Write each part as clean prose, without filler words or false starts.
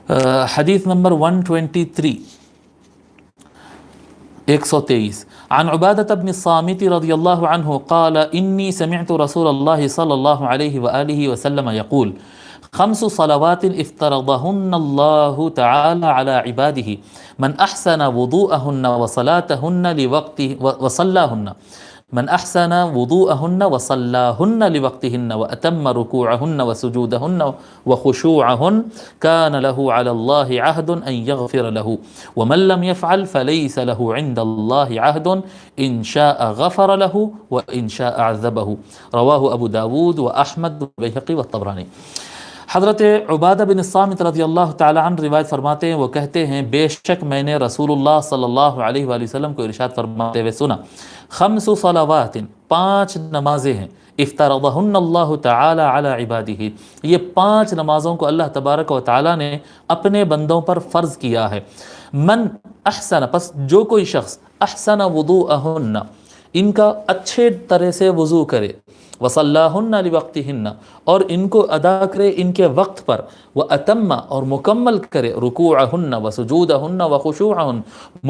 حدیث نمبر 123 123 عن عبادة بن الصامت رضي الله عنه قال إني سمعت رسول الله صلى الله عليه وآله وسلم يقول 5 صلوات افترضهن الله تعالى على عباده من أحسن وضوءهن وصلاتهن لوقته وصلاهن من أحسن وضوءهن وصلاهن لوقتهن وأتم ركوعهن وسجودهن وخشوعهن كان له على الله عهد أن يغفر له ومن لم يفعل فليس له عند الله عهد إن شاء غفر له وإن شاء عذبه رواه أبو داود وأحمد والبيهقي والطبراني۔ حضرت عبادہ بن الصامت رضی اللہ تعالی عنہ روایت فرماتے ہیں، وہ کہتے ہیں بے شک میں نے رسول اللہ صلی اللہ علیہ وآلہ وسلم کو ارشاد فرماتے ہوئے سنا، 5 صلوات 5 نمازیں ہیں، افترضہن اللہ تعالی علی عبادہ، یہ 5 نمازوں کو اللہ تبارک و تعالی نے اپنے بندوں پر فرض کیا ہے۔ من احسن، پس جو کوئی شخص احسن وضوءہن، ان کا اچھے طرح سے وضو کرے، وصلاہن لوقتہن، اور ان کو ادا کرے ان کے وقت پر، واتم، اور مکمل کرے رکوعہن وسجودہن وخشوعہن،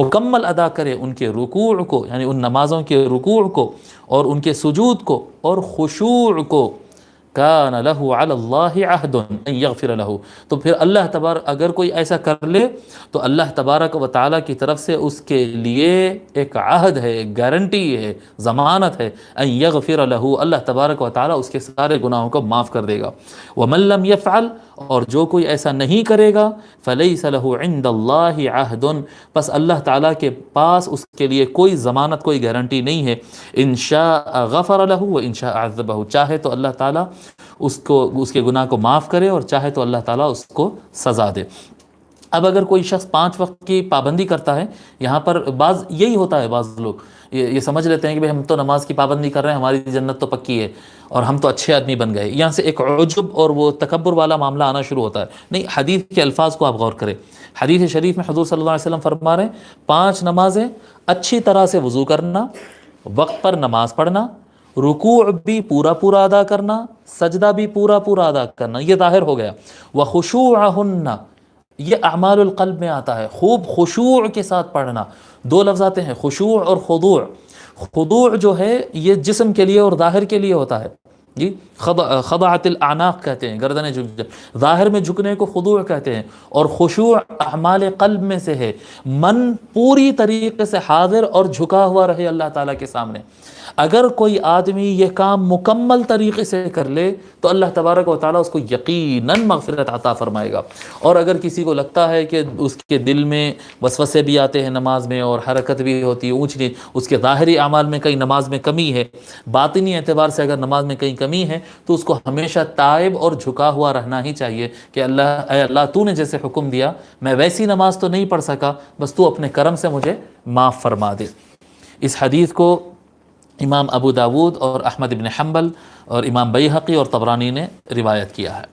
مکمل ادا کرے ان کے رکوع کو، یعنی ان نمازوں کے رکوع کو اور ان کے سجود کو اور خشوع کو، کان لہ علی اللہ عہد ان یغفر لہ، تو پھر اللہ تبارک، اگر کوئی ایسا کر لے تو اللہ تبارک و تعالیٰ کی طرف سے اس کے لیے ایک عہد ہے، ایک گارنٹی ہے، ضمانت ہے، ان یغفر لہ، اللہ تبارک و تعالیٰ اس کے سارے گناہوں کو معاف کر دے گا۔ ومن لم یفعل، اور جو کوئی ایسا نہیں کرے گا، فلیس لہ عند اللہ عہد، پس اللہ تعالیٰ کے پاس اس کے لیے کوئی ضمانت، کوئی گارنٹی نہیں ہے۔ ان شاء غفر لہ و ان شاء عذبہ، چاہے تو اللہ تعالیٰ اس کے گناہ کو معاف کرے اور چاہے تو اللہ تعالیٰ اس کو سزا دے۔ اب اگر کوئی شخص 5 وقت کی پابندی کرتا ہے، یہاں پر بعض یہی ہوتا ہے، بعض لوگ یہ سمجھ لیتے ہیں کہ ہم تو نماز کی پابندی کر رہے ہیں، ہماری جنت تو پکی ہے اور ہم تو اچھے آدمی بن گئے، یہاں سے ایک عجب اور وہ تکبر والا معاملہ آنا شروع ہوتا ہے۔ نہیں، حدیث کے الفاظ کو آپ غور کریں، حدیث شریف میں حضور صلی اللہ علیہ وسلم فرما رہے ہیں 5 نمازیں اچھی طرح سے وضو کرنا، وقت پر نماز پڑھنا، رکوع بھی پورا پورا ادا کرنا، سجدہ بھی پورا پورا ادا کرنا، یہ ظاہر ہو گیا۔ وخشوعہن، یہ اعمال القلب میں آتا ہے، خوب خشوع کے ساتھ پڑھنا۔ 2 لفظ آتے ہیں، خشوع اور خضوع۔ خضوع جو ہے یہ جسم کے لیے اور ظاہر کے لیے ہوتا ہے، جی خضعت الاعناق کہتے ہیں، گردنیں ظاہر میں جھکنے کو خضوع کہتے ہیں، اور خشوع اعمال قلب میں سے ہے، من پوری طریقے سے حاضر اور جھکا ہوا رہے اللہ تعالیٰ کے سامنے۔ اگر کوئی آدمی یہ کام مکمل طریقے سے کر لے تو اللہ تبارک و تعالیٰ اس کو یقیناً مغفرت عطا فرمائے گا۔ اور اگر کسی کو لگتا ہے کہ اس کے دل میں وسوسے بھی آتے ہیں نماز میں اور حرکت بھی ہوتی ہے اونچ نیچ، اس کے ظاہری اعمال میں کہیں نماز میں کمی ہے، باطنی اعتبار سے اگر نماز میں کہیں کمی ہے، تو اس کو ہمیشہ تائب اور جھکا ہوا رہنا ہی چاہیے کہ اے اللہ تو نے جیسے حکم دیا، میں ویسی نماز تو نہیں پڑھ سکا، بس تو اپنے کرم سے مجھے معاف فرما دے۔ اس حدیث کو امام ابو داود اور احمد بن حنبل اور امام بیہقی اور طبرانی نے روایت کیا ہے۔